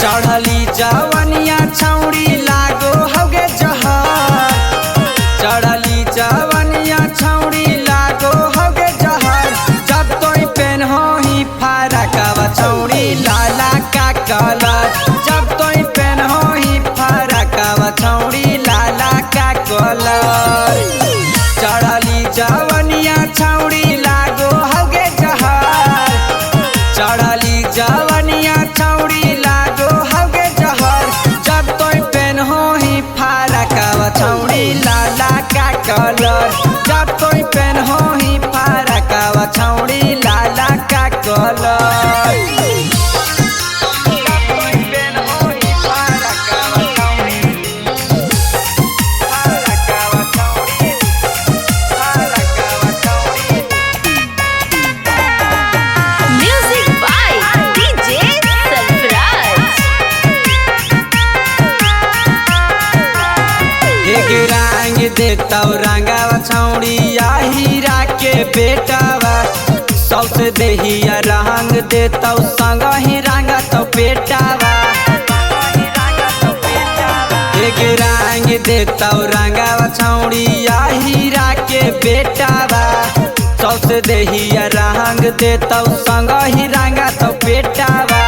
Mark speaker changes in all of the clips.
Speaker 1: चढ़ली जवनिया छौड़ी लागो हगे जहर। चढ़ली जवनिया छौड़ी लागो हगे जहर। जब तोई पेन हो ही फरकवा छौड़ी लाला का कलर। जब तोई पेन हो ही फरकवा छौड़ी लाला का कलर। चढ़ली जवनिया छौड़ी लागो हगे जहर। चढ़ली जवनिया छौड़ी लागो हगे जहर। जब तोई पेन हो ही फरकवा छौड़ी लाला का कलर। जब तोई पेन हो ही फरकवा छौड़ी लाला का colour.
Speaker 2: Music by DJ Sarfraz.
Speaker 1: एक रंग देता रंगावा छौड़ी या हीरा के बेटावा। सबसे देहिया रंग देता संग ही रंगा तो पेटावा। एक रंग देता रंगावा छौड़ी या हीरा के बेटावा। सबसे देहिया रंग देता संग ही रंगा तो पेटावा।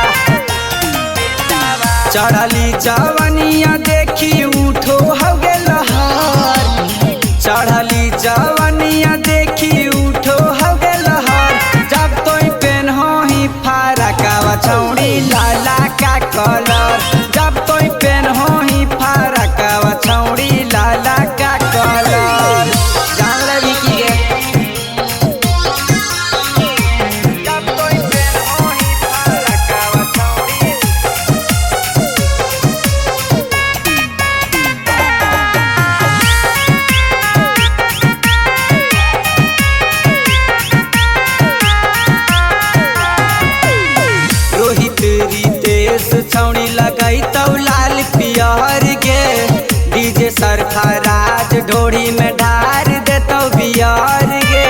Speaker 1: चढ़ली जवनिया देखी उठो हगे लहर। चढ़ली जवनिया देखी उठो हगे लहर। जब तोई पेन हो ही फरकवा छौड़ी लाला का कलर। जब तोई पेन हो ही फरकवा छौड़ी लाला का कलर। जान ले विकी गे। जब तोई पेन हो ही फरकवा छौड़ी रोहित रितेश छौड़ी लगाई तौ लाल पियर गे। डीजे सरफराज ढोड़ी में ढार देतौ बियर गे।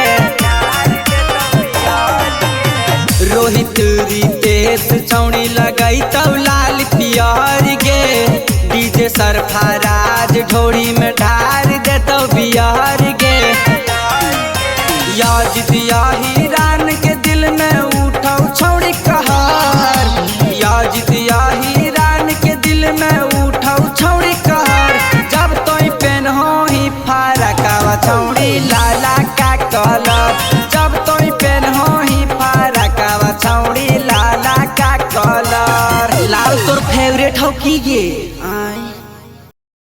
Speaker 1: रोहित रितेश छौड़ी लगाई तौ लाल पियर गे। डीजे सरफराज ढोड़ी में ढार देतौ बियर गे। याजिद याहिरान के दिल में उठौ छौड़ी कहर। याजिद याहिरान के दिल में उठौ छौड़ी कहर। जब तोई पेन हो ही फरकवा छौड़ी लाला का कलर। जब तोई पेन हो ही फरकवा छौड़ी लाला का कलर। लाल तोर फेवरेट हो की गे।